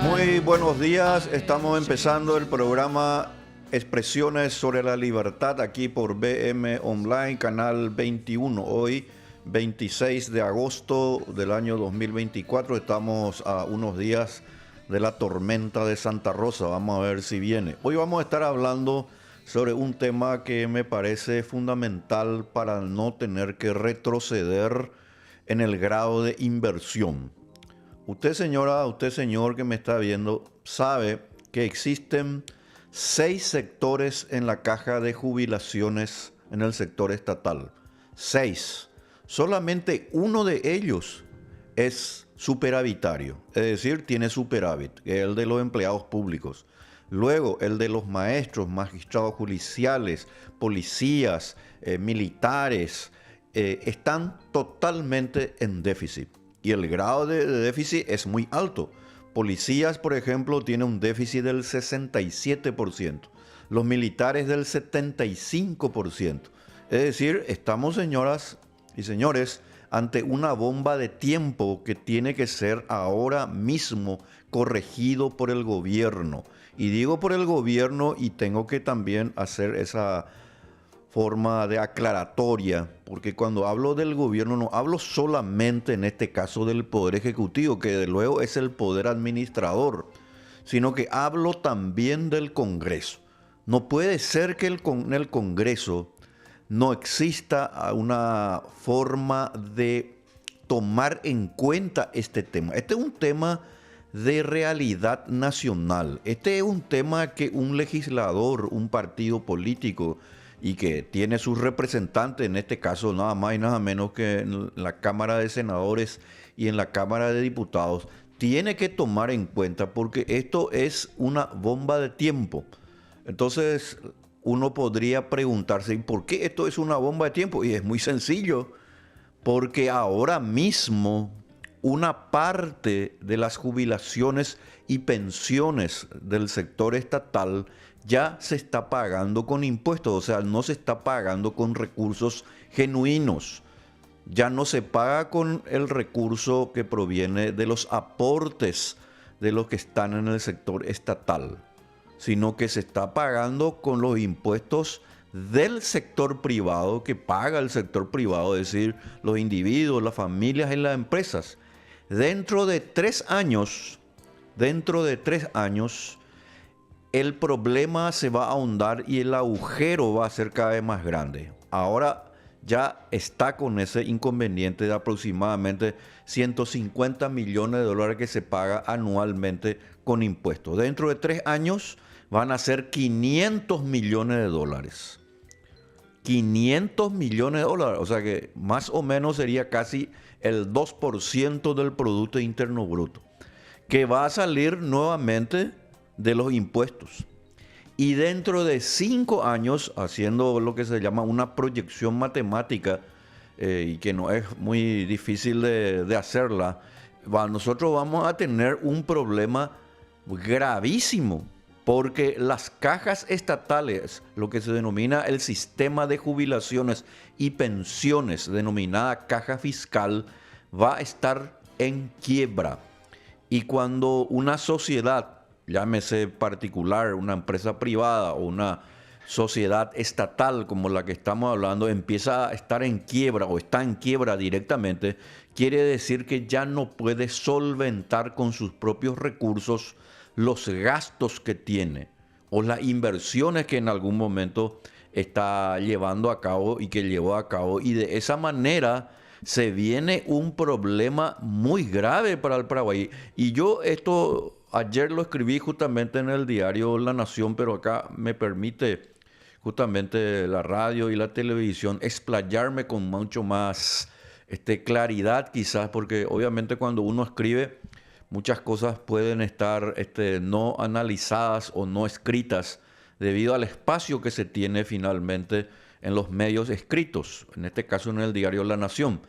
Muy buenos días, estamos empezando el programa Expresiones sobre la Libertad aquí por BM Online, canal 21. Hoy, 26 de agosto del año 2024, estamos a unos días de la tormenta de Santa Rosa, vamos a ver si viene. Hoy vamos a estar hablando sobre un tema que me parece fundamental para no tener que retroceder en el grado de inversión. Usted, señora, usted, señor que me está viendo, sabe que existen 6 sectores en la caja de jubilaciones en el sector estatal. 6. Solamente uno de ellos es superavitario, es decir, tiene superávit, que es el de los empleados públicos. Luego, el de los maestros, magistrados judiciales, policías, militares, están totalmente en déficit. Y el grado de déficit es muy alto. Policías, por ejemplo, tienen un déficit del 67%. Los militares del 75%. Es decir, estamos, señoras y señores, ante una bomba de tiempo que tiene que ser ahora mismo corregido por el gobierno. Y digo por el gobierno y tengo que también hacer esa forma de aclaratoria, porque cuando hablo del gobierno no hablo solamente en este caso del Poder Ejecutivo, que de luego es el poder administrador, sino que hablo también del Congreso. No puede ser que en el Congreso no exista una forma de tomar en cuenta este tema. Este es un tema de realidad nacional. Este es un tema que un legislador, un partido político, y que tiene sus representantes, en este caso nada más y nada menos que en la Cámara de Senadores y en la Cámara de Diputados, tiene que tomar en cuenta porque esto es una bomba de tiempo. Entonces uno podría preguntarse, ¿por qué esto es una bomba de tiempo? Y es muy sencillo, porque ahora mismo una parte de las jubilaciones y pensiones del sector estatal ya se está pagando con impuestos, o sea, no se está pagando con recursos genuinos. Ya no se paga con el recurso que proviene de los aportes de los que están en el sector estatal, sino que se está pagando con los impuestos del sector privado, que paga el sector privado, es decir, los individuos, las familias y las empresas. Dentro de 3 años, el problema se va a ahondar y el agujero va a ser cada vez más grande. Ahora ya está con ese inconveniente de aproximadamente 150 millones de dólares que se paga anualmente con impuestos. Dentro de 3 años van a ser 500 millones de dólares. 500 millones de dólares, o sea que más o menos sería casi el 2% del Producto Interno Bruto, que va a salir nuevamente de los impuestos. Y dentro de 5 años, haciendo lo que se llama una proyección matemática, y que no es muy difícil de hacerla, nosotros vamos a tener un problema gravísimo, porque las cajas estatales, lo que se denomina el sistema de jubilaciones y pensiones, denominada caja fiscal, va a estar en quiebra. Y cuando una sociedad, llámese particular, una empresa privada o una sociedad estatal como la que estamos hablando, empieza a estar en quiebra o está en quiebra directamente, quiere decir que ya no puede solventar con sus propios recursos los gastos que tiene o las inversiones que en algún momento está llevando a cabo y que llevó a cabo. Y de esa manera se viene un problema muy grave para el Paraguay. Y yo esto ayer lo escribí justamente en el diario La Nación, pero acá me permite justamente la radio y la televisión explayarme con mucho más claridad quizás, porque obviamente cuando uno escribe muchas cosas pueden estar no analizadas o no escritas debido al espacio que se tiene finalmente en los medios escritos, en este caso en el diario La Nación.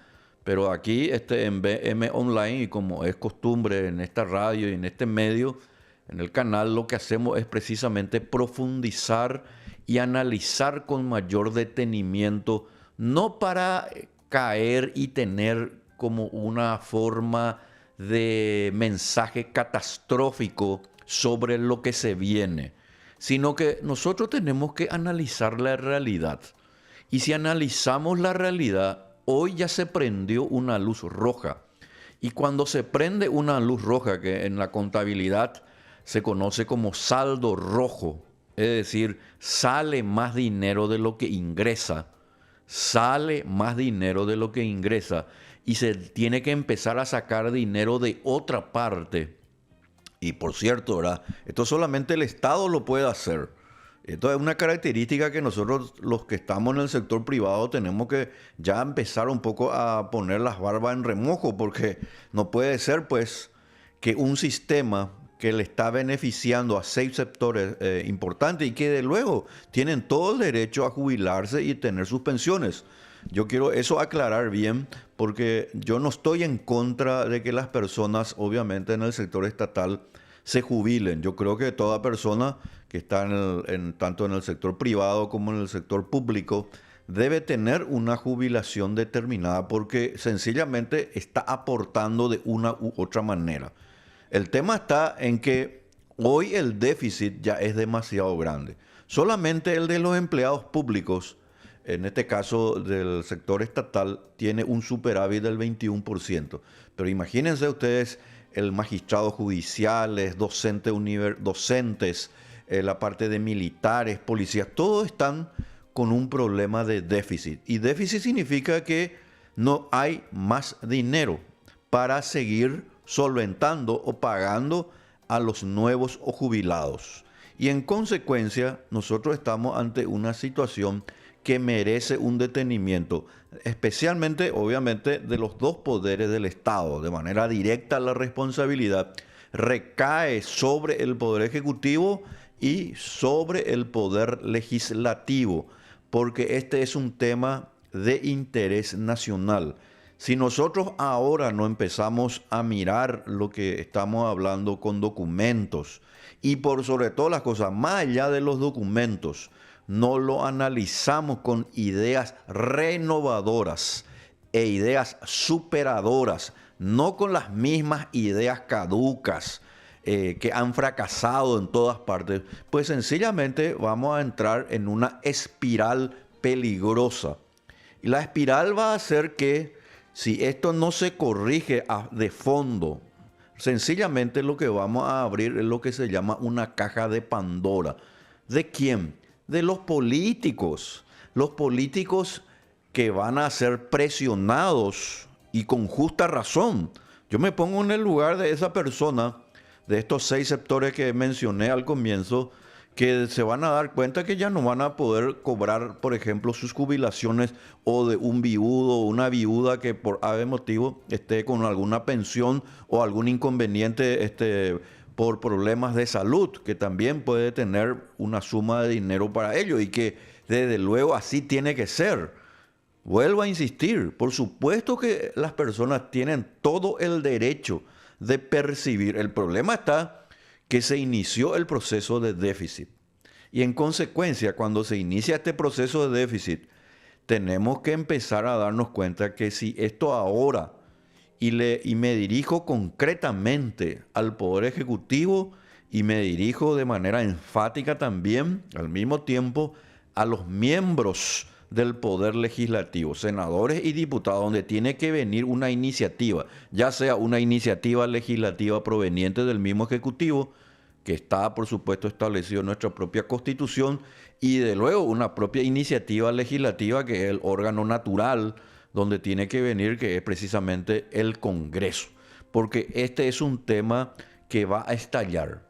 Pero aquí en BM Online, y como es costumbre en esta radio y en este medio, en el canal, lo que hacemos es precisamente profundizar y analizar con mayor detenimiento, no para caer y tener como una forma de mensaje catastrófico sobre lo que se viene, sino que nosotros tenemos que analizar la realidad. Y si analizamos la realidad, hoy ya se prendió una luz roja. Y cuando se prende una luz roja, que en la contabilidad se conoce como saldo rojo, es decir, sale más dinero de lo que ingresa, sale más dinero de lo que ingresa y se tiene que empezar a sacar dinero de otra parte. Y por cierto, ¿verdad? Esto solamente el Estado lo puede hacer. Esto es una característica que nosotros, los que estamos en el sector privado, tenemos que ya empezar un poco a poner las barbas en remojo, porque no puede ser, pues, que un sistema que le está beneficiando a 6 sectores importantes y que de luego tienen todo el derecho a jubilarse y tener sus pensiones. Yo quiero eso aclarar bien, porque yo no estoy en contra de que las personas, obviamente en el sector estatal, se jubilen. Yo creo que toda persona que está tanto en el sector privado como en el sector público debe tener una jubilación determinada porque sencillamente está aportando de una u otra manera. El tema está en que hoy el déficit ya es demasiado grande. Solamente el de los empleados públicos, en este caso del sector estatal, tiene un superávit del 21%. Pero imagínense ustedes el magistrado judiciales, docentes, la parte de militares, policías, todos están con un problema de déficit. Y déficit significa que no hay más dinero para seguir solventando o pagando a los nuevos o jubilados. Y en consecuencia, nosotros estamos ante una situación que merece un detenimiento, especialmente, obviamente, de los dos poderes del Estado. De manera directa, la responsabilidad recae sobre el Poder Ejecutivo y sobre el Poder Legislativo, porque este es un tema de interés nacional. Si nosotros ahora no empezamos a mirar lo que estamos hablando con documentos y por sobre todas las cosas, más allá de los documentos, no lo analizamos con ideas renovadoras e ideas superadoras, no con las mismas ideas caducas que han fracasado en todas partes, pues sencillamente vamos a entrar en una espiral peligrosa. Y la espiral va a hacer que si esto no se corrige de fondo, sencillamente lo que vamos a abrir es lo que se llama una caja de Pandora. ¿De quién? De los políticos. Los políticos que van a ser presionados y con justa razón. Yo me pongo en el lugar de esa persona, de estos 6 sectores que mencioné al comienzo, que se van a dar cuenta que ya no van a poder cobrar, por ejemplo, sus jubilaciones o de un viudo o una viuda que por ave motivo esté con alguna pensión o algún inconveniente por problemas de salud, que también puede tener una suma de dinero para ello y que desde luego así tiene que ser. Vuelvo a insistir, por supuesto que las personas tienen todo el derecho de percibir. El problema está que se inició el proceso de déficit. Y en consecuencia, cuando se inicia este proceso de déficit, tenemos que empezar a darnos cuenta que si esto ahora, y me dirijo concretamente al Poder Ejecutivo y me dirijo de manera enfática también, al mismo tiempo, a los miembros del Poder Legislativo, senadores y diputados, donde tiene que venir una iniciativa, ya sea una iniciativa legislativa proveniente del mismo Ejecutivo, que está, por supuesto, establecido en nuestra propia Constitución, y de luego una propia iniciativa legislativa, que es el órgano natural, donde tiene que venir, que es precisamente el Congreso. Porque este es un tema que va a estallar.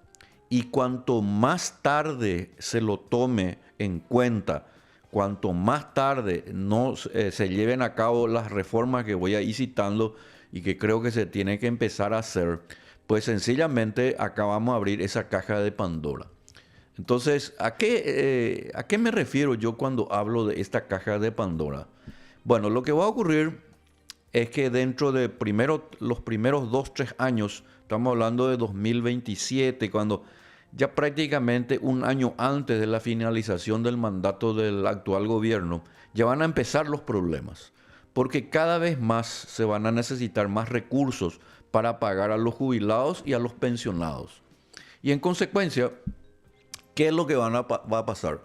Y cuanto más tarde se lo tome en cuenta, cuanto más tarde no se lleven a cabo las reformas que voy a ir citando y que creo que se tiene que empezar a hacer, pues sencillamente acabamos de abrir esa caja de Pandora. Entonces, ¿a qué me refiero yo cuando hablo de esta caja de Pandora? Bueno, lo que va a ocurrir es que dentro de los primeros 2-3 años, estamos hablando de 2027, cuando ya prácticamente un año antes de la finalización del mandato del actual gobierno, ya van a empezar los problemas, porque cada vez más se van a necesitar más recursos para pagar a los jubilados y a los pensionados. Y en consecuencia, ¿qué es lo que va a pasar?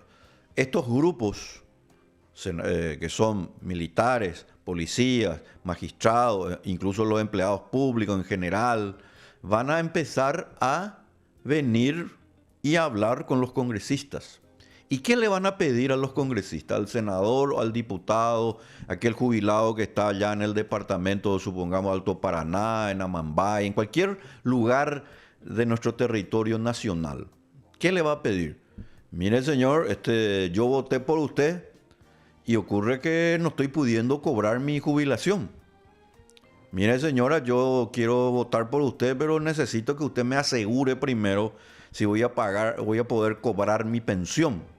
Estos grupos que son militares, policías, magistrados, incluso los empleados públicos en general, van a empezar a venir y a hablar con los congresistas. ¿Y qué le van a pedir a los congresistas? Al senador o al diputado, aquel jubilado que está allá en el departamento, supongamos Alto Paraná, en Amambay, en cualquier lugar de nuestro territorio nacional. ¿Qué le va a pedir? Mire, señor, yo voté por usted y ocurre que no estoy pudiendo cobrar mi jubilación. Mire, señora, yo quiero votar por usted, pero necesito que usted me asegure primero si voy a poder cobrar mi pensión.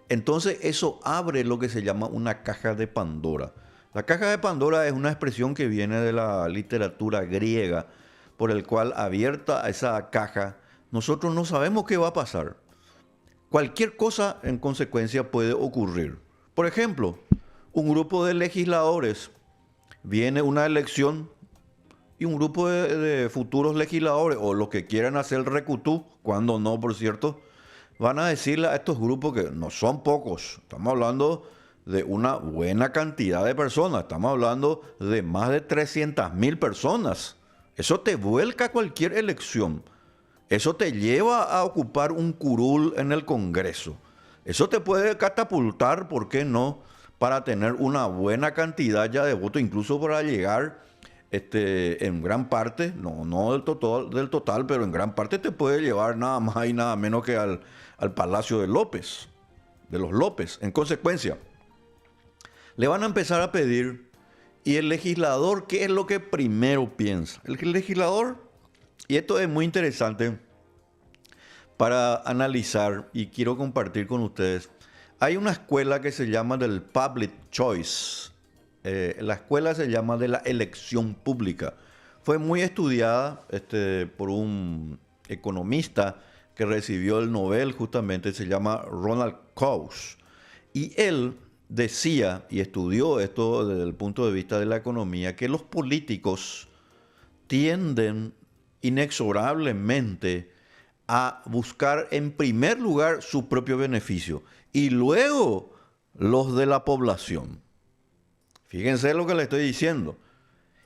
Entonces eso abre lo que se llama una caja de Pandora. La caja de Pandora es una expresión que viene de la literatura griega, por el cual abierta esa caja, nosotros no sabemos qué va a pasar. Cualquier cosa en consecuencia puede ocurrir. Por ejemplo, un grupo de legisladores, viene una elección y un grupo de futuros legisladores, o los que quieran hacer recutú, cuando no, por cierto, van a decirle a estos grupos que no son pocos, estamos hablando de una buena cantidad de personas, estamos hablando de más de 300.000 personas. Eso te vuelca a cualquier elección. Eso te lleva a ocupar un curul en el Congreso. Eso te puede catapultar, ¿por qué no?, para tener una buena cantidad ya de votos, incluso para llegar en gran parte, no del total, pero en gran parte te puede llevar nada más y nada menos que al Palacio de los López. En consecuencia, le van a empezar a pedir, y el legislador, ¿qué es lo que primero piensa? El legislador, y esto es muy interesante para analizar y quiero compartir con ustedes. Hay una escuela que se llama del Public Choice. La escuela se llama de la elección pública. Fue muy estudiada por un economista que recibió el Nobel, justamente se llama Ronald Coase. Y él decía, y estudió esto desde el punto de vista de la economía, que los políticos tienden inexorablemente a buscar en primer lugar su propio beneficio y luego los de la población. Fíjense lo que le estoy diciendo.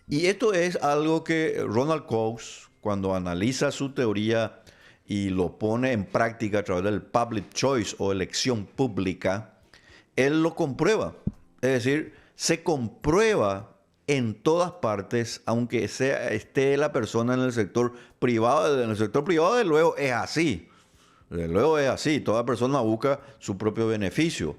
Y esto es algo que Ronald Coase, cuando analiza su teoría y lo pone en práctica a través del public choice o elección pública, él lo comprueba. Es decir, se comprueba en todas partes, aunque esté la persona en el sector privado. En el sector privado, de luego, es así. De luego es así. Toda persona busca su propio beneficio.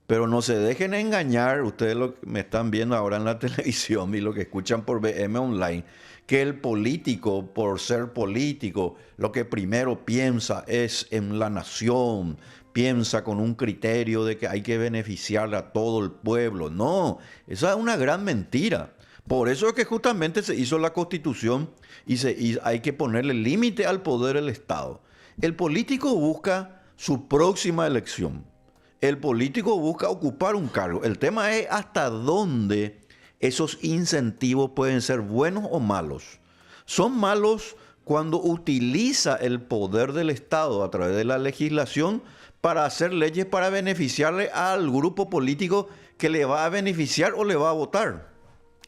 Pero no se dejen engañar, ustedes lo que me están viendo ahora en la televisión y lo que escuchan por BM Online, que el político, por ser político, lo que primero piensa es en la nación, piensa con un criterio de que hay que beneficiar a todo el pueblo. No, esa es una gran mentira. Por eso es que justamente se hizo la Constitución y hay que ponerle límite al poder del Estado. El político busca su próxima elección. El político busca ocupar un cargo. El tema es hasta dónde esos incentivos pueden ser buenos o malos. Son malos cuando utiliza el poder del Estado a través de la legislación para hacer leyes para beneficiarle al grupo político que le va a beneficiar o le va a votar.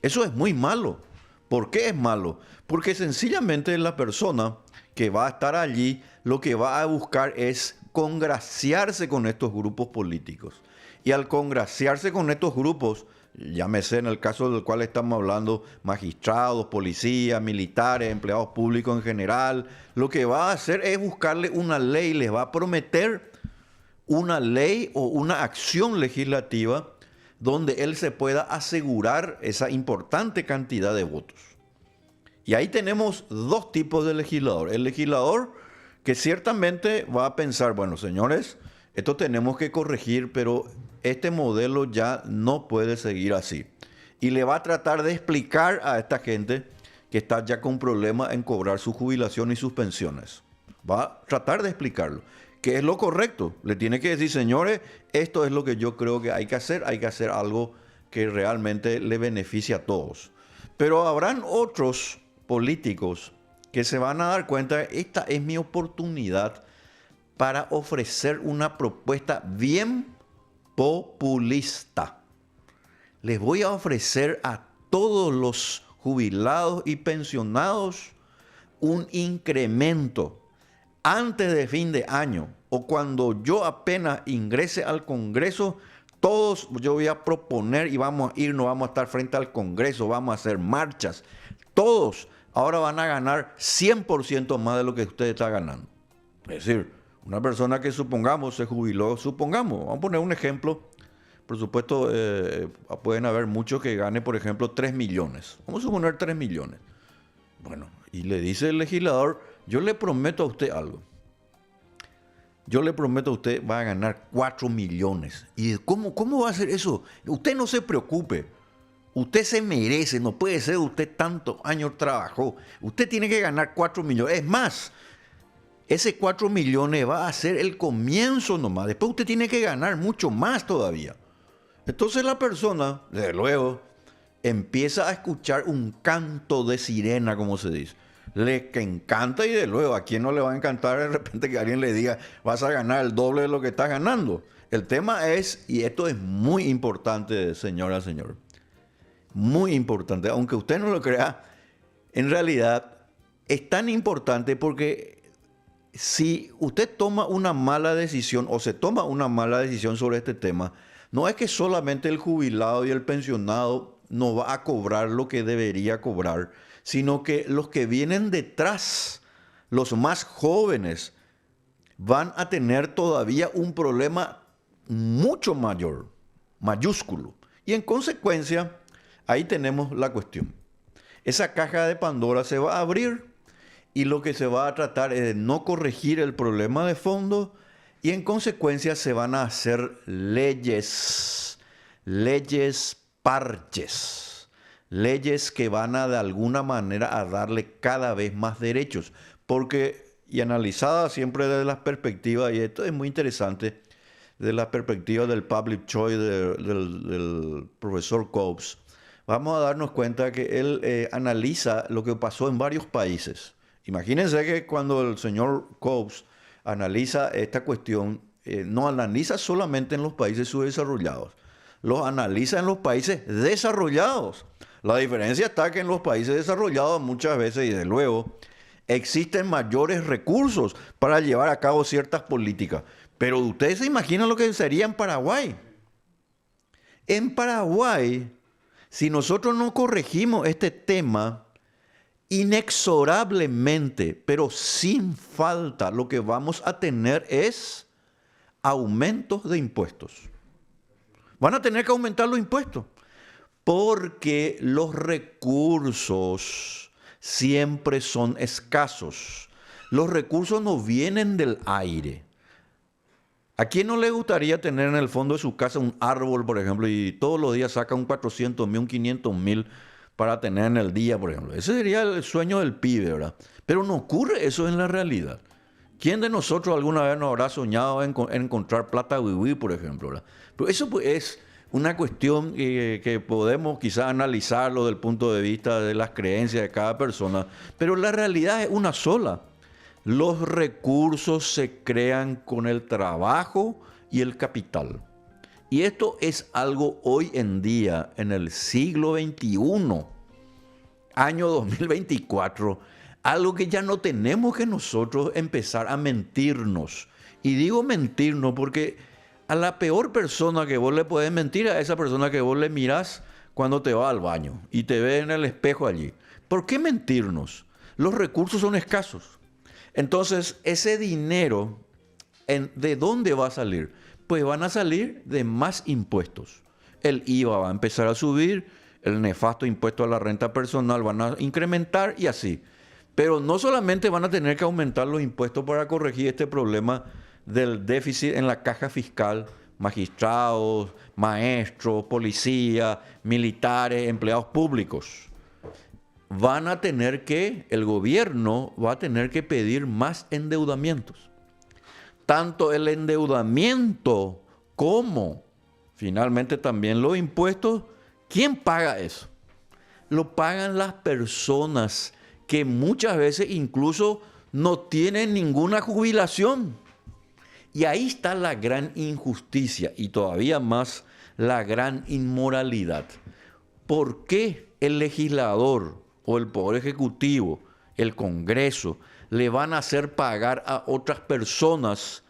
Eso es muy malo. ¿Por qué es malo? Porque sencillamente la persona que va a estar allí lo que va a buscar es congraciarse con estos grupos políticos. Y al congraciarse con estos grupos, llámese en el caso del cual estamos hablando, magistrados, policías, militares, empleados públicos en general, lo que va a hacer es buscarle una ley, les va a prometer una ley o una acción legislativa donde él se pueda asegurar esa importante cantidad de votos. Y ahí tenemos dos tipos de legislador. El legislador que ciertamente va a pensar, bueno, señores, esto tenemos que corregir, pero este modelo ya no puede seguir así. Y le va a tratar de explicar a esta gente que está ya con problemas en cobrar su jubilación y sus pensiones. Va a tratar de explicarlo. ¿Qué es lo correcto? Le tiene que decir, señores, esto es lo que yo creo que hay que hacer algo que realmente le beneficie a todos. Pero habrán otros políticos que se van a dar cuenta, esta es mi oportunidad para ofrecer una propuesta bien populista. Les voy a ofrecer a todos los jubilados y pensionados un incremento antes de fin de año o cuando yo apenas ingrese al Congreso. Todos yo voy a proponer y vamos a ir, no vamos a estar frente al Congreso, vamos a hacer marchas. Todos ahora van a ganar 100% más de lo que usted está ganando. Es decir, una persona que supongamos se jubiló, vamos a poner un ejemplo. Por supuesto, pueden haber muchos que ganen, por ejemplo, 3 millones. Vamos a suponer 3 millones. Bueno, y le dice el legislador, yo le prometo a usted algo. Yo le prometo a usted va a ganar 4 millones. ¿Y cómo va a hacer eso? Usted no se preocupe. Usted se merece, no puede ser usted tantos años trabajó. Usted tiene que ganar 4 millones. Es más, ese 4 millones va a ser el comienzo nomás. Después usted tiene que ganar mucho más todavía. Entonces la persona, desde luego, empieza a escuchar un canto de sirena, como se dice. Le que encanta y de luego, ¿a quién no le va a encantar de repente que alguien le diga vas a ganar el doble de lo que estás ganando? El tema es, y esto es muy importante, señora, señor, muy importante, aunque usted no lo crea, en realidad es tan importante porque si usted toma una mala decisión o se toma una mala decisión sobre este tema, no es que solamente el jubilado y el pensionado no va a cobrar lo que debería cobrar, sino que los que vienen detrás, los más jóvenes, van a tener todavía un problema mucho mayor, mayúsculo. Y en consecuencia, ahí tenemos la cuestión. Esa caja de Pandora se va a abrir y lo que se va a tratar es de no corregir el problema de fondo y en consecuencia se van a hacer leyes parches. Leyes que van a de alguna manera a darle cada vez más derechos. Porque, y analizada siempre desde las perspectivas, y esto es muy interesante, de la perspectiva del public choice del profesor Cobbs, vamos a darnos cuenta que él analiza lo que pasó en varios países. Imagínense que cuando el señor Cobbs analiza esta cuestión, no analiza solamente en los países subdesarrollados, los analiza en los países desarrollados. La diferencia está que en los países desarrollados muchas veces, y de luego, existen mayores recursos para llevar a cabo ciertas políticas. Pero ustedes se imaginan lo que sería en Paraguay. En Paraguay, si nosotros no corregimos este tema, inexorablemente, pero sin falta, lo que vamos a tener es aumentos de impuestos. Van a tener que aumentar los impuestos. Porque los recursos siempre son escasos. Los recursos no vienen del aire. ¿A quién no le gustaría tener en el fondo de su casa un árbol, por ejemplo, y todos los días saca un 400.000, un 500.000 para tener en el día, por ejemplo? Ese sería el sueño del pibe, ¿verdad? Pero no ocurre eso en la realidad. ¿Quién de nosotros alguna vez nos habrá soñado en encontrar plata wiwi, por ejemplo, ¿verdad? Pero eso pues es una cuestión que podemos quizás analizarlo desde el punto de vista de las creencias de cada persona, pero la realidad es una sola. Los recursos se crean con el trabajo y el capital. Y esto es algo hoy en día, en el siglo XXI, año 2024, algo que ya no tenemos que nosotros empezar a mentirnos. Y digo mentirnos porque a la peor persona que vos le podés mentir, a esa persona que vos le mirás cuando te vas al baño y te ves en el espejo allí. ¿Por qué mentirnos? Los recursos son escasos. Entonces, ese dinero, ¿de dónde va a salir? Pues van a salir de más impuestos. El IVA va a empezar a subir, el nefasto impuesto a la renta personal van a incrementar y así. Pero no solamente van a tener que aumentar los impuestos para corregir este problema del déficit en la caja fiscal, magistrados, maestros, policías, militares, empleados públicos. El gobierno va a tener que pedir más endeudamientos. Tanto el endeudamiento como finalmente también los impuestos. ¿Quién paga eso? Lo pagan las personas que muchas veces incluso no tienen ninguna jubilación. Y ahí está la gran injusticia y todavía más la gran inmoralidad. ¿Por qué el legislador o el Poder Ejecutivo, el Congreso, le van a hacer pagar a otras personas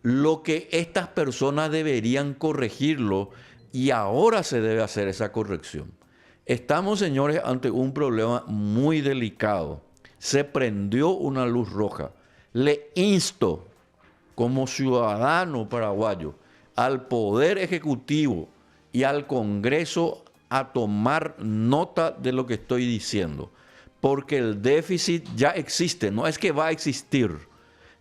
lo que estas personas deberían corregirlo y ahora se debe hacer esa corrección? Estamos, señores, ante un problema muy delicado. Se prendió una luz roja. Le insto, como ciudadano paraguayo, al Poder Ejecutivo y al Congreso a tomar nota de lo que estoy diciendo. Porque el déficit ya existe, no es que va a existir.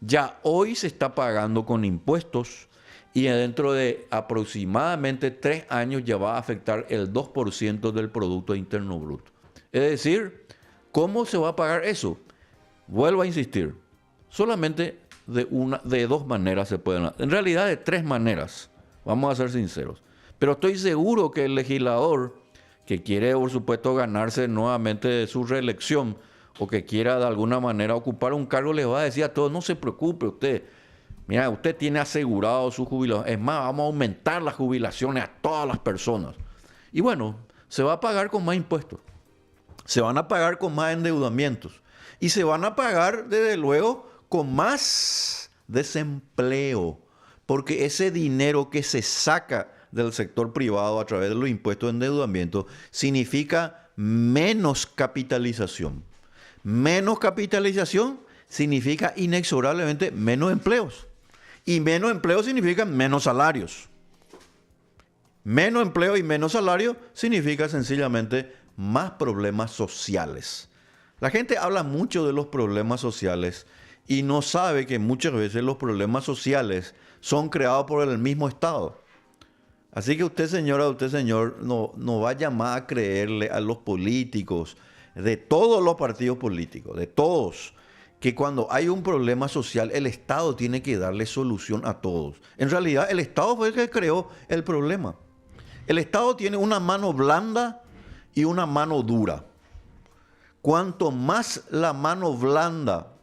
Ya hoy se está pagando con impuestos y dentro de aproximadamente 3 años ya va a afectar el 2% del Producto Interno Bruto. Es decir, ¿cómo se va a pagar eso? Vuelvo a insistir, solamente de 2 maneras se pueden hacer. En realidad de 3 maneras, vamos a ser sinceros. Pero estoy seguro que el legislador que quiere, por supuesto, ganarse nuevamente su reelección o que quiera de alguna manera ocupar un cargo, les va a decir a todos, no se preocupe usted. Mira, usted tiene asegurado su jubilación. Es más, vamos a aumentar las jubilaciones a todas las personas. Y bueno, se va a pagar con más impuestos. Se van a pagar con más endeudamientos. Y se van a pagar, desde luego, con más desempleo. Porque ese dinero que se saca del sector privado a través de los impuestos de endeudamiento significa menos capitalización. Menos capitalización significa inexorablemente menos empleos. Y menos empleo significa menos salarios. Menos empleo y menos salario significa sencillamente más problemas sociales. La gente habla mucho de los problemas sociales y no sabe que muchas veces los problemas sociales son creados por el mismo Estado. Así que usted, señora, usted, señor, no vaya más a creerle a los políticos de todos los partidos políticos, de todos, que cuando hay un problema social, el Estado tiene que darle solución a todos. En realidad, el Estado fue el que creó el problema. El Estado tiene una mano blanda y una mano dura. Cuanto más la mano blanda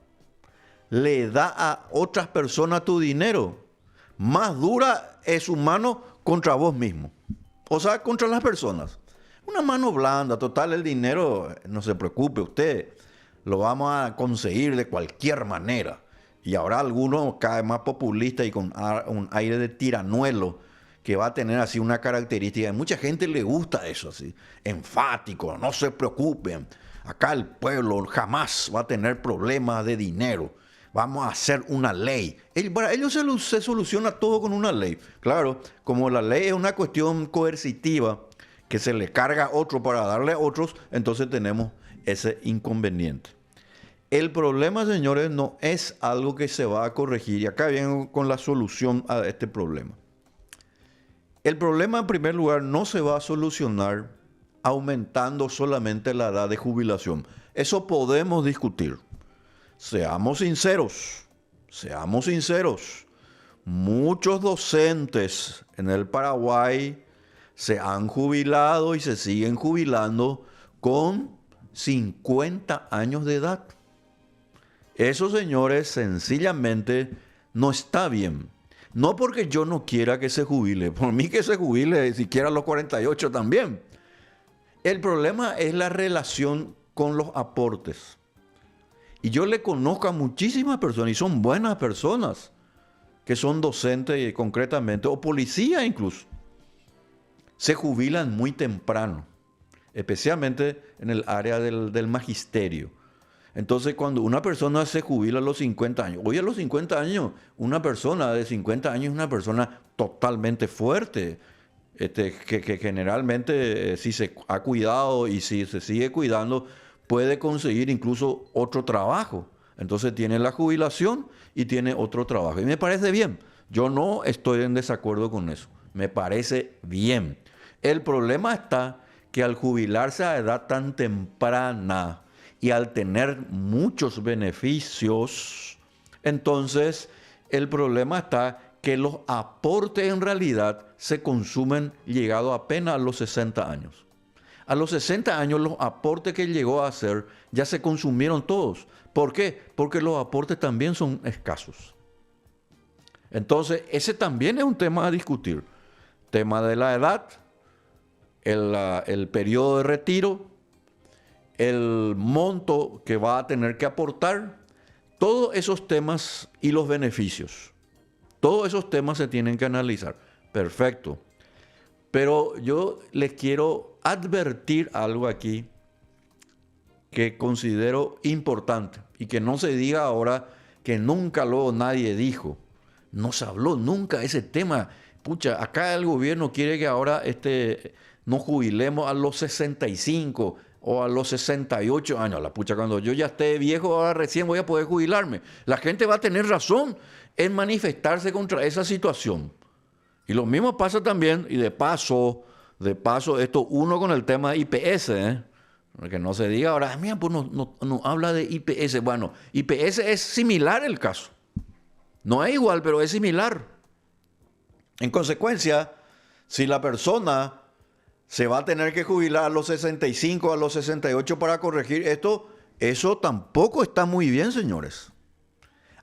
le da a otras personas tu dinero, más dura es su mano contra vos mismo. O sea, contra las personas. Una mano blanda, total, el dinero, no se preocupe usted, lo vamos a conseguir de cualquier manera. Y ahora algunos cae más populista y con un aire de tiranuelo que va a tener así una característica. A mucha gente le gusta eso así, enfático, no se preocupen. Acá el pueblo jamás va a tener problemas de dinero. Vamos a hacer una ley. Para ellos se soluciona todo con una ley. Claro, como la ley es una cuestión coercitiva que se le carga a otro para darle a otros, entonces tenemos ese inconveniente. El problema, señores, no es algo que se va a corregir. Y acá viene con la solución a este problema. El problema, en primer lugar, no se va a solucionar aumentando solamente la edad de jubilación. Eso podemos discutir. Seamos sinceros. Muchos docentes en el Paraguay se han jubilado y se siguen jubilando con 50 años de edad. Eso, señores, sencillamente no está bien. No porque yo no quiera que se jubile, por mí que se jubile siquiera a los 48 también. El problema es la relación con los aportes. Y yo le conozco a muchísimas personas, y son buenas personas, que son docentes concretamente, o policías incluso. Se jubilan muy temprano, especialmente en el área del magisterio. Entonces, cuando una persona se jubila a los 50 años, hoy a los 50 años, una persona de 50 años es una persona totalmente fuerte, que generalmente si se ha cuidado y si se sigue cuidando, puede conseguir incluso otro trabajo. Entonces tiene la jubilación y tiene otro trabajo. Y me parece bien. Yo no estoy en desacuerdo con eso. Me parece bien. El problema está que al jubilarse a edad tan temprana y al tener muchos beneficios, entonces el problema está que los aportes en realidad se consumen llegado apenas a los 60 años. A los 60 años los aportes que llegó a hacer ya se consumieron todos. ¿Por qué? Porque los aportes también son escasos. Entonces, ese también es un tema a discutir. Tema de la edad, el periodo de retiro, el monto que va a tener que aportar, todos esos temas y los beneficios. Todos esos temas se tienen que analizar. Perfecto. Pero yo les quiero advertir algo aquí que considero importante y que no se diga ahora que nunca luego nadie dijo. No se habló nunca ese tema. Pucha, acá el gobierno quiere que ahora nos jubilemos a los 65 o a los 68 años. La pucha, cuando yo ya esté viejo, ahora recién voy a poder jubilarme. La gente va a tener razón en manifestarse contra esa situación. Y lo mismo pasa también, y de paso, esto uno con el tema de IPS, que no se diga ahora, mira, pues no habla de IPS. Bueno, IPS es similar el caso. No es igual, pero es similar. En consecuencia, si la persona se va a tener que jubilar a los 65, a los 68 para corregir esto, eso tampoco está muy bien, señores.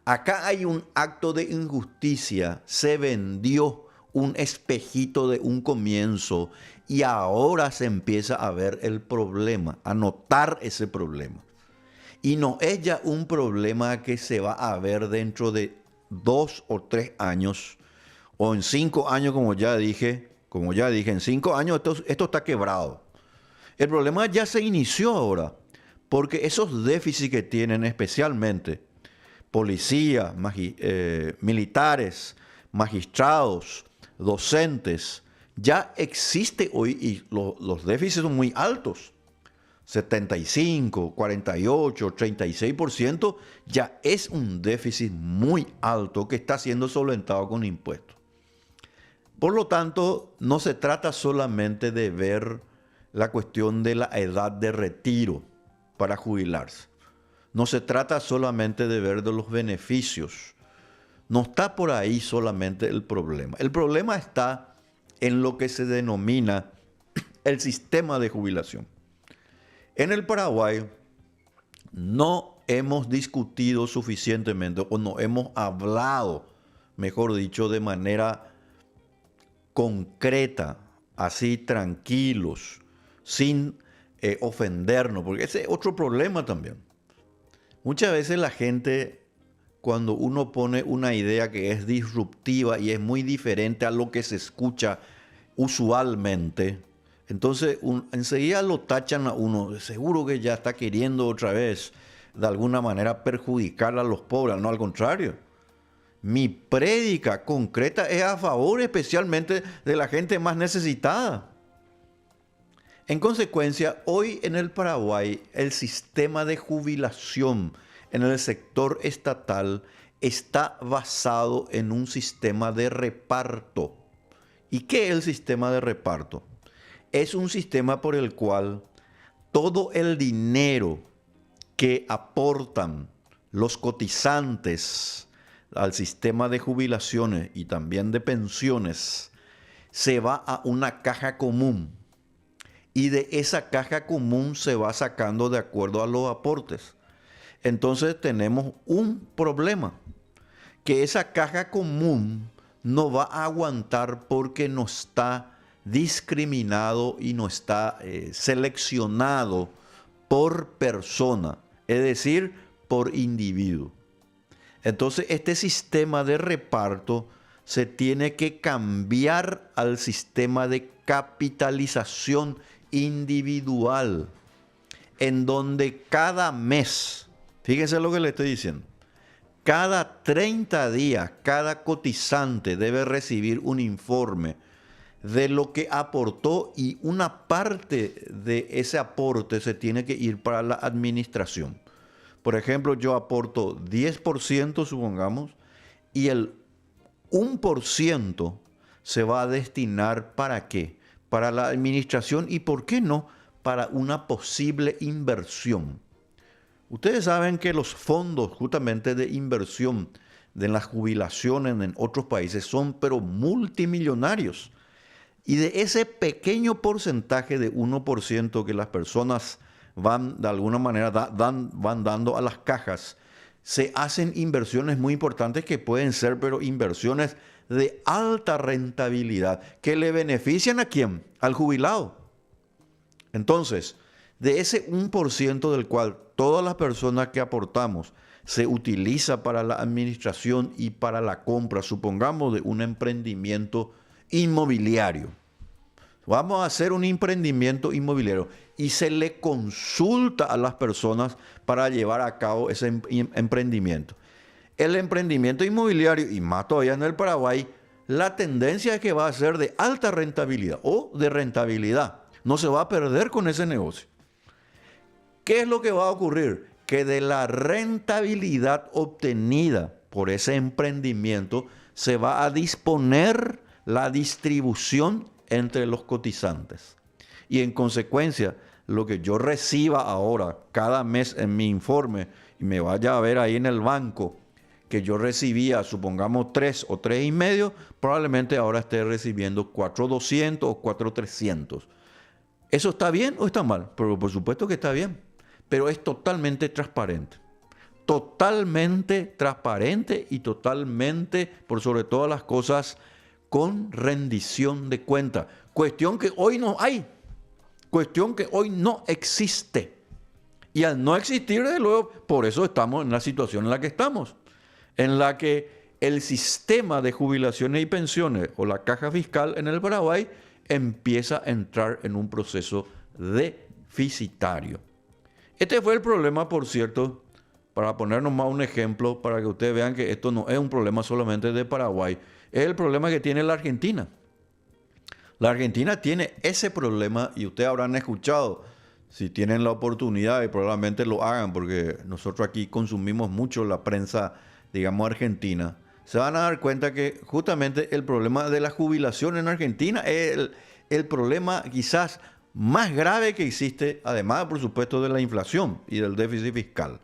Acá hay un acto de injusticia, se vendió un espejito de un comienzo y ahora se empieza a ver el problema, a notar ese problema. Y no es ya un problema que se va a ver dentro de 2 o 3 años o en 5 años, como ya dije, en 5 años esto está quebrado. El problema ya se inició ahora, porque esos déficits que tienen especialmente policías, militares, magistrados, docentes, ya existe hoy y los déficits son muy altos. 75, 48, 36% ya es un déficit muy alto que está siendo solventado con impuestos. Por lo tanto, no se trata solamente de ver la cuestión de la edad de retiro para jubilarse. No se trata solamente de ver de los beneficios. No está por ahí solamente el problema. El problema está en lo que se denomina el sistema de jubilación. En el Paraguay no hemos discutido suficientemente o no hemos hablado, mejor dicho, de manera concreta, así tranquilos, sin ofendernos, porque ese es otro problema también. Muchas veces la gente, cuando uno pone una idea que es disruptiva y es muy diferente a lo que se escucha usualmente, entonces enseguida lo tachan a uno. Seguro que ya está queriendo otra vez de alguna manera perjudicar a los pobres. No, al contrario. Mi prédica concreta es a favor especialmente de la gente más necesitada. En consecuencia, hoy en el Paraguay el sistema de jubilación en el sector estatal está basado en un sistema de reparto. ¿Y qué es el sistema de reparto? Es un sistema por el cual todo el dinero que aportan los cotizantes al sistema de jubilaciones y también de pensiones se va a una caja común. Y de esa caja común se va sacando de acuerdo a los aportes. Entonces tenemos un problema, que esa caja común no va a aguantar porque no está discriminado y no está seleccionado por persona, es decir, por individuo. Entonces este sistema de reparto se tiene que cambiar al sistema de capitalización individual, en donde cada mes, fíjense lo que le estoy diciendo, cada 30 días, cada cotizante debe recibir un informe de lo que aportó y una parte de ese aporte se tiene que ir para la administración. Por ejemplo, yo aporto 10%, supongamos, y el 1% se va a destinar ¿para qué? Para la administración y, ¿por qué no?, para una posible inversión. Ustedes saben que los fondos justamente de inversión de las jubilaciones en otros países son pero multimillonarios. Y de ese pequeño porcentaje de 1% que las personas van de alguna manera van dando a las cajas, se hacen inversiones muy importantes que pueden ser, pero inversiones de alta rentabilidad, que le benefician ¿a quién? Al jubilado. Entonces, de ese 1% del cual todas las personas que aportamos se utiliza para la administración y para la compra, supongamos, de un emprendimiento inmobiliario. Vamos a hacer un emprendimiento inmobiliario y se le consulta a las personas para llevar a cabo ese emprendimiento. El emprendimiento inmobiliario, y más todavía en el Paraguay, la tendencia es que va a ser de alta rentabilidad o de rentabilidad. No se va a perder con ese negocio. ¿Qué es lo que va a ocurrir? Que de la rentabilidad obtenida por ese emprendimiento se va a disponer la distribución entre los cotizantes. Y en consecuencia, lo que yo reciba ahora cada mes en mi informe y me vaya a ver ahí en el banco que yo recibía, supongamos 3 o 3,5, probablemente ahora esté recibiendo 4,200 o 4,300. ¿Eso está bien o está mal? Pero por supuesto que está bien, pero es totalmente transparente. Totalmente transparente y totalmente, por sobre todas las cosas, con rendición de cuenta. Cuestión que hoy no hay. Cuestión que hoy no existe. Y al no existir, desde luego, por eso estamos en la situación en la que estamos. En la que el sistema de jubilaciones y pensiones o la caja fiscal en el Paraguay empieza a entrar en un proceso deficitario. Este fue el problema, por cierto, para ponernos más un ejemplo, para que ustedes vean que esto no es un problema solamente de Paraguay, es el problema que tiene la Argentina. La Argentina tiene ese problema y ustedes habrán escuchado, si tienen la oportunidad, y probablemente lo hagan, porque nosotros aquí consumimos mucho la prensa, digamos, argentina, se van a dar cuenta que justamente el problema de la jubilación en Argentina es el problema quizás más grave que existe, además, por supuesto, de la inflación y del déficit fiscal.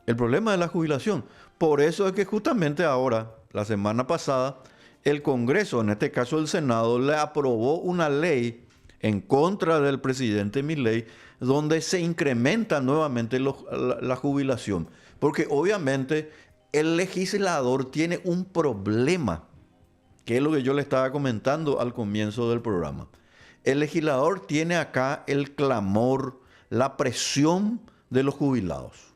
El problema de la jubilación. Por eso es que justamente ahora, la semana pasada, el Congreso, en este caso el Senado, le aprobó una ley en contra del presidente Milei, donde se incrementa nuevamente la jubilación. Porque obviamente el legislador tiene un problema, que es lo que yo le estaba comentando al comienzo del programa. El legislador tiene acá el clamor, la presión de los jubilados.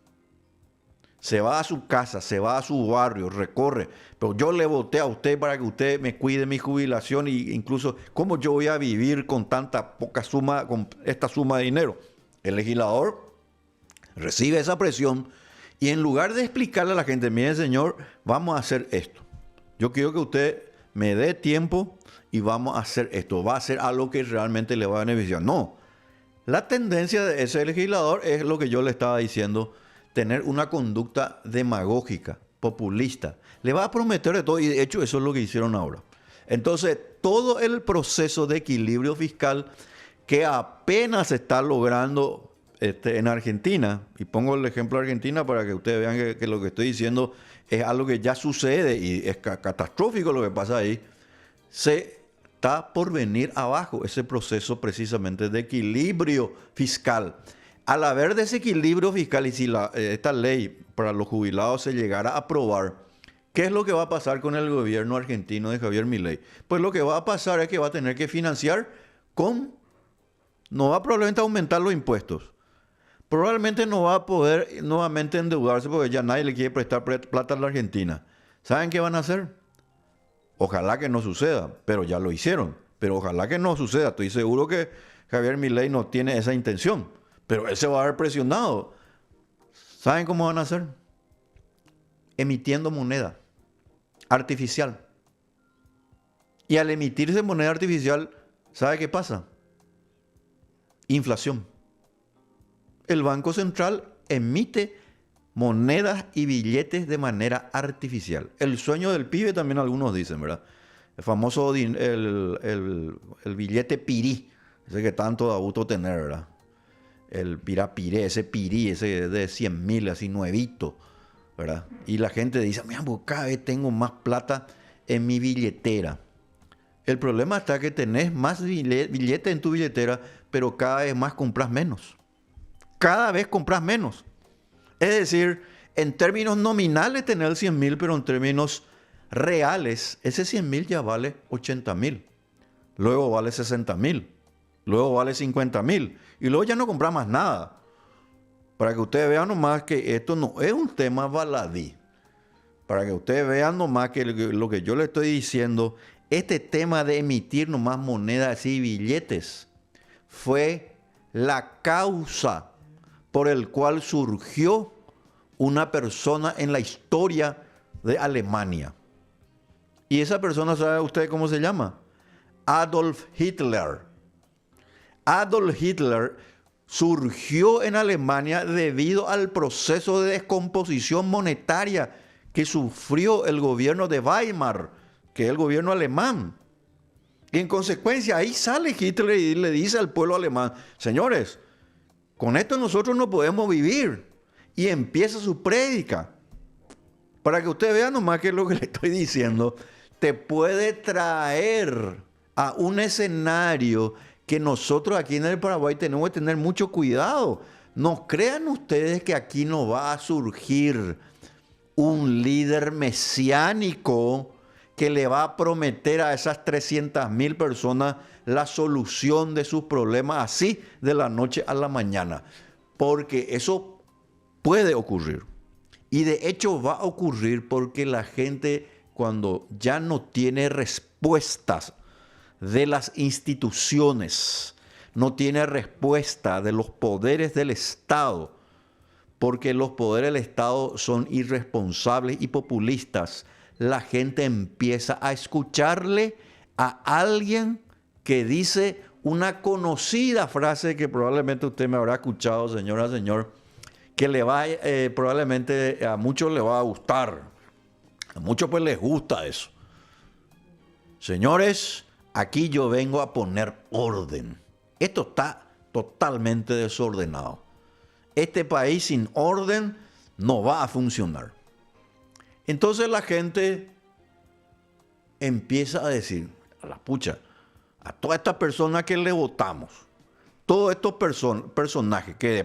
Se va a su casa, se va a su barrio, recorre. Pero yo le voté a usted para que usted me cuide mi jubilación e incluso cómo yo voy a vivir con tanta poca suma, con esta suma de dinero. El legislador recibe esa presión y en lugar de explicarle a la gente, mire señor, vamos a hacer esto. Yo quiero que usted me dé tiempo y vamos a hacer esto. Va a ser algo que realmente le va a beneficiar. No. La tendencia de ese legislador es lo que yo le estaba diciendo, tener una conducta demagógica, populista. Le va a prometer de todo y de hecho eso es lo que hicieron ahora. Entonces, todo el proceso de equilibrio fiscal que apenas se está logrando en Argentina, y pongo el ejemplo de Argentina para que ustedes vean que lo que estoy diciendo es algo que ya sucede y es catastrófico lo que pasa ahí, se está por venir abajo ese proceso precisamente de equilibrio fiscal. Al haber desequilibrio fiscal y si esta ley para los jubilados se llegara a aprobar, ¿qué es lo que va a pasar con el gobierno argentino de Javier Milei? Pues lo que va a pasar es que va a tener que financiar no va probablemente a aumentar los impuestos. Probablemente no va a poder nuevamente endeudarse porque ya nadie le quiere prestar plata a la Argentina. ¿Saben qué van a hacer? Ojalá que no suceda, pero ya lo hicieron. Pero ojalá que no suceda. Estoy seguro que Javier Milei no tiene esa intención. Pero él se va a ver presionado. ¿Saben cómo van a hacer? Emitiendo moneda artificial. Y al emitirse moneda artificial, ¿sabe qué pasa? Inflación. El Banco Central emite monedas y billetes de manera artificial. El sueño del pibe también algunos dicen, ¿verdad? El famoso el billete pirí. Ese que tanto da gusto tener, ¿verdad? El pirapiré, ese pirí, ese de 100.000, así nuevito, ¿verdad? Y la gente dice, mira, cada vez tengo más plata en mi billetera. El problema está que tenés más billete en tu billetera, pero cada vez más compras menos. Cada vez compras menos. Es decir, en términos nominales tener 100.000, pero en términos reales, ese 100.000 ya vale 80.000. Luego vale 60.000. Luego vale 50.000. Y luego ya no compras más nada. Para que ustedes vean nomás que esto no es un tema baladí. Para que ustedes vean nomás que lo que yo le estoy diciendo, este tema de emitir nomás monedas y billetes fue la causa por el cual surgió una persona en la historia de Alemania. Y esa persona, ¿sabe usted cómo se llama? Adolf Hitler. Adolf Hitler surgió en Alemania debido al proceso de descomposición monetaria que sufrió el gobierno de Weimar, que es el gobierno alemán. Y en consecuencia ahí sale Hitler y le dice al pueblo alemán, señores, con esto nosotros no podemos vivir. Y empieza su prédica. Para que usted vea nomás que es lo que le estoy diciendo, te puede traer a un escenario que nosotros aquí en el Paraguay tenemos que tener mucho cuidado. No crean ustedes que aquí no va a surgir un líder mesiánico que le va a prometer a esas 300.000 personas la solución de sus problemas así de la noche a la mañana. Porque eso puede ocurrir. Y de hecho va a ocurrir porque la gente, cuando ya no tiene respuestas de las instituciones, no tiene respuesta de los poderes del Estado, porque los poderes del Estado son irresponsables y populistas, la gente empieza a escucharle a alguien que dice una conocida frase que probablemente usted me habrá escuchado, señora, señor, que le va, probablemente a muchos le va a gustar. A muchos pues les gusta eso. Señores, aquí yo vengo a poner orden. Esto está totalmente desordenado. Este país sin orden no va a funcionar. Entonces la gente empieza a decir, a la pucha, a todas estas personas que le votamos, todos estos personajes que de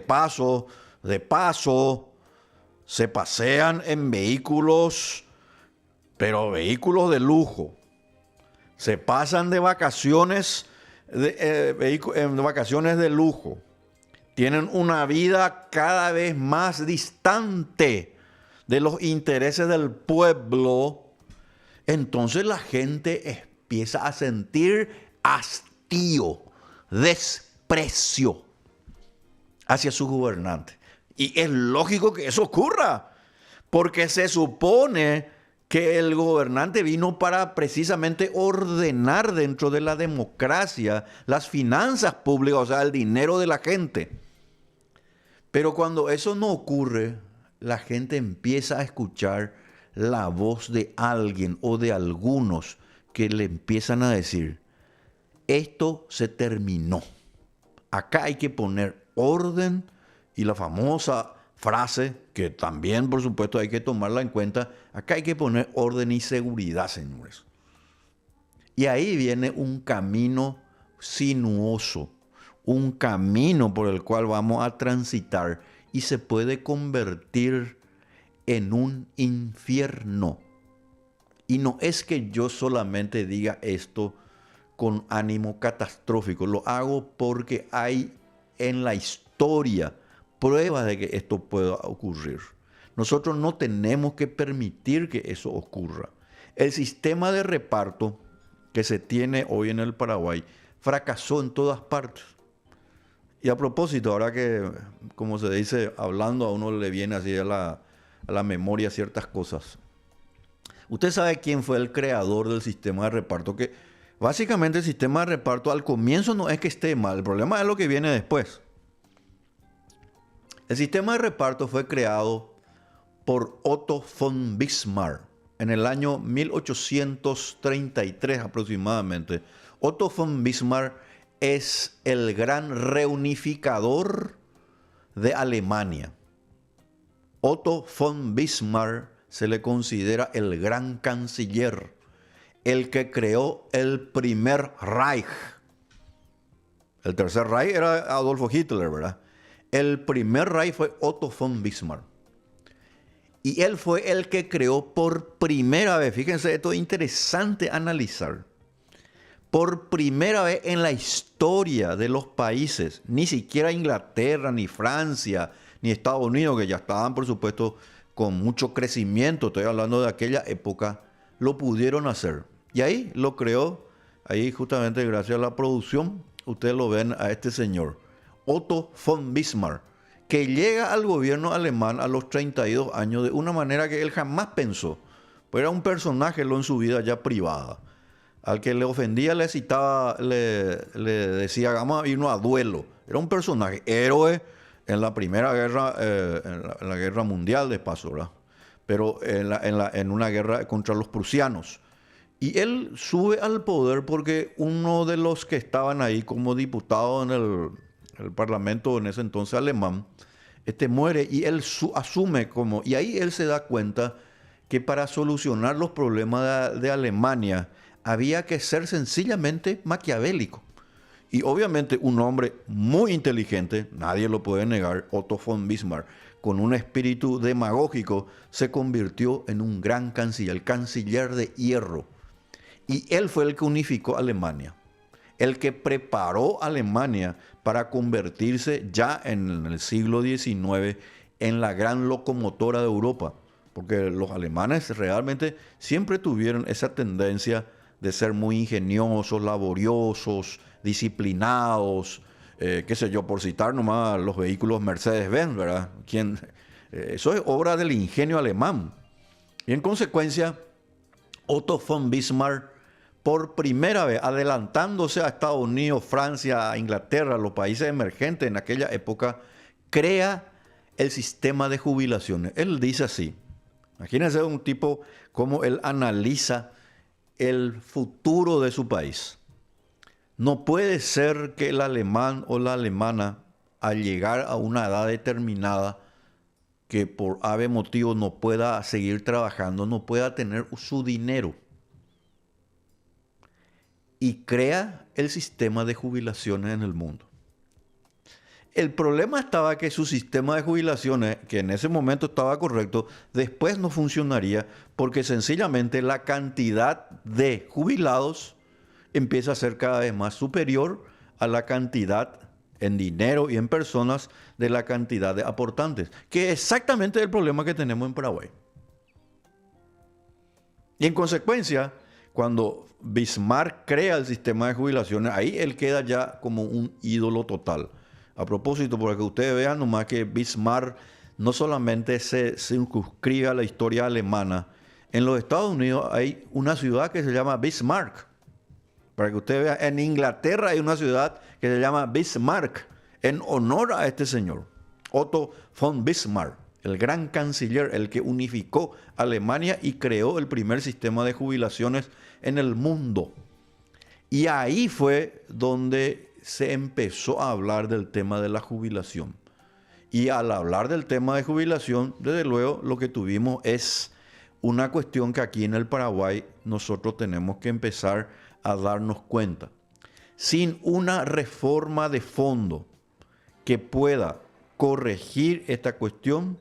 paso, se pasean en vehículos, pero vehículos de lujo. Se pasan de vacaciones, en vacaciones de lujo. Tienen una vida cada vez más distante de los intereses del pueblo. Entonces la gente empieza a sentir hastío, desprecio hacia sus gobernantes. Y es lógico que eso ocurra, porque se supone que el gobernante vino para precisamente ordenar dentro de la democracia las finanzas públicas, o sea, el dinero de la gente. Pero cuando eso no ocurre, la gente empieza a escuchar la voz de alguien o de algunos que le empiezan a decir, esto se terminó. Acá hay que poner orden, y la famosa frase, que también por supuesto hay que tomarla en cuenta, acá hay que poner orden y seguridad, señores. Y ahí viene un camino sinuoso, un camino por el cual vamos a transitar y se puede convertir en un infierno. Y no es que yo solamente diga esto con ánimo catastrófico, lo hago porque hay en la historia pruebas de que esto pueda ocurrir. Nosotros no tenemos que permitir que eso ocurra. El sistema de reparto que se tiene hoy en el Paraguay fracasó en todas partes. Y a propósito, ahora que, como se dice, hablando a uno le viene así a la memoria ciertas cosas. Usted sabe quién fue el creador del sistema de reparto, que básicamente el sistema de reparto al comienzo no es que esté mal, el problema es lo que viene después. El sistema de reparto fue creado por Otto von Bismarck en el año 1833 aproximadamente. Otto von Bismarck es el gran reunificador de Alemania. Otto von Bismarck se le considera el gran canciller, el que creó el primer Reich. El tercer Reich era Adolfo Hitler, ¿verdad? El primer Reich fue Otto von Bismarck. Y él fue el que creó por primera vez, fíjense, esto es interesante analizar, por primera vez en la historia de los países, ni siquiera Inglaterra, ni Francia, ni Estados Unidos, que ya estaban, por supuesto, con mucho crecimiento, estoy hablando de aquella época, lo pudieron hacer. Y ahí lo creó, ahí justamente gracias a la producción, ustedes lo ven a este señor, Otto von Bismarck, que llega al gobierno alemán a los 32 años de una manera que él jamás pensó. Pues era un personaje en su vida ya privada. Al que le ofendía le citaba, le decía, vamos a irnos a duelo. Era un personaje, héroe en la Primera Guerra, en la Guerra Mundial de paso, ¿verdad? Pero en una guerra contra los prusianos. Y él sube al poder porque uno de los que estaban ahí como diputado en el Parlamento en ese entonces alemán, muere y él asume como... Y ahí él se da cuenta que para solucionar los problemas de Alemania había que ser sencillamente maquiavélico. Y obviamente un hombre muy inteligente, nadie lo puede negar, Otto von Bismarck, con un espíritu demagógico, se convirtió en un gran canciller, el canciller de hierro. Y él fue el que unificó Alemania, el que preparó a Alemania para convertirse ya en el siglo XIX en la gran locomotora de Europa. Porque los alemanes realmente siempre tuvieron esa tendencia de ser muy ingeniosos, laboriosos, disciplinados, qué sé yo, por citar nomás los vehículos Mercedes-Benz, ¿verdad? Eso es obra del ingenio alemán. Y en consecuencia, Otto von Bismarck, por primera vez, adelantándose a Estados Unidos, Francia, a Inglaterra, los países emergentes en aquella época, crea el sistema de jubilaciones. Él dice así, imagínense un tipo cómo él analiza el futuro de su país. No puede ser que el alemán o la alemana, al llegar a una edad determinada, que por ave motivo no pueda seguir trabajando, no pueda tener su dinero. Y crea el sistema de jubilaciones en el mundo. El problema estaba que su sistema de jubilaciones, que en ese momento estaba correcto, después no funcionaría porque sencillamente la cantidad de jubilados empieza a ser cada vez más superior a la cantidad en dinero y en personas de la cantidad de aportantes, que es exactamente el problema que tenemos en Paraguay. Y en consecuencia, cuando Bismarck crea el sistema de jubilaciones, ahí él queda ya como un ídolo total. A propósito, para que ustedes vean nomás que Bismarck no solamente se circunscribe a la historia alemana. En los Estados Unidos hay una ciudad que se llama Bismarck. Para que ustedes vean, en Inglaterra hay una ciudad que se llama Bismarck, en honor a este señor, Otto von Bismarck, el gran canciller, el que unificó Alemania y creó el primer sistema de jubilaciones en el mundo. Y ahí fue donde se empezó a hablar del tema de la jubilación. Y al hablar del tema de jubilación, desde luego lo que tuvimos es una cuestión que aquí en el Paraguay nosotros tenemos que empezar a darnos cuenta. Sin una reforma de fondo que pueda corregir esta cuestión,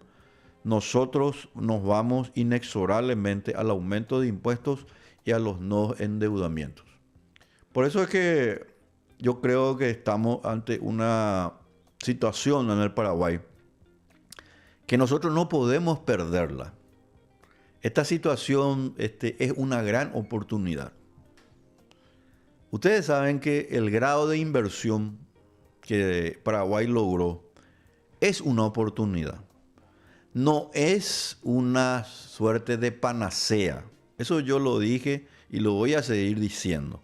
nosotros nos vamos inexorablemente al aumento de impuestos y a los nuevos endeudamientos. Por eso es que yo creo que estamos ante una situación en el Paraguay que nosotros no podemos perderla. Esta situación es una gran oportunidad. Ustedes saben que el grado de inversión que Paraguay logró es una oportunidad. No es una suerte de panacea. Eso yo lo dije y lo voy a seguir diciendo.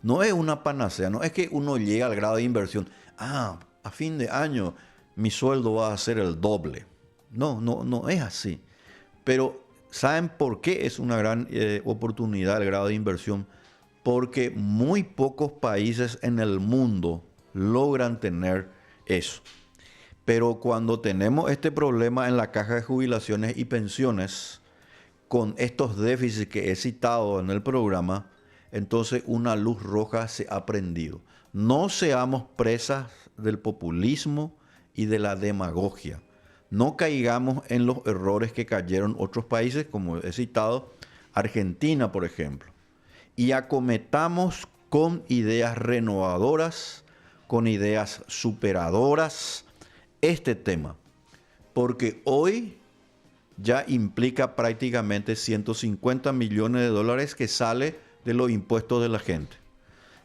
No es una panacea, no es que uno llega al grado de inversión. A fin de año mi sueldo va a ser el doble. No es así. Pero ¿saben por qué es una gran oportunidad el grado de inversión? Porque muy pocos países en el mundo logran tener eso. Pero cuando tenemos este problema en la caja de jubilaciones y pensiones, con estos déficits que he citado en el programa, entonces una luz roja se ha prendido. No seamos presas del populismo y de la demagogia. No caigamos en los errores que cayeron otros países, como he citado, Argentina, por ejemplo. Y acometamos con ideas renovadoras, con ideas superadoras, este tema. Porque hoy ya implica prácticamente 150 millones de dólares que sale de los impuestos de la gente.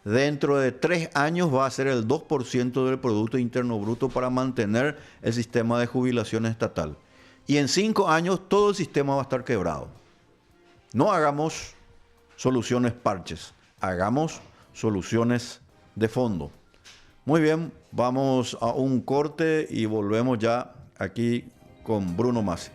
Dentro de 3 años va a ser el 2% del Producto Interno Bruto para mantener el sistema de jubilación estatal. Y en 5 años todo el sistema va a estar quebrado. No hagamos soluciones parches, hagamos soluciones de fondo. Muy bien, vamos a un corte y volvemos ya aquí con Bruno Masi.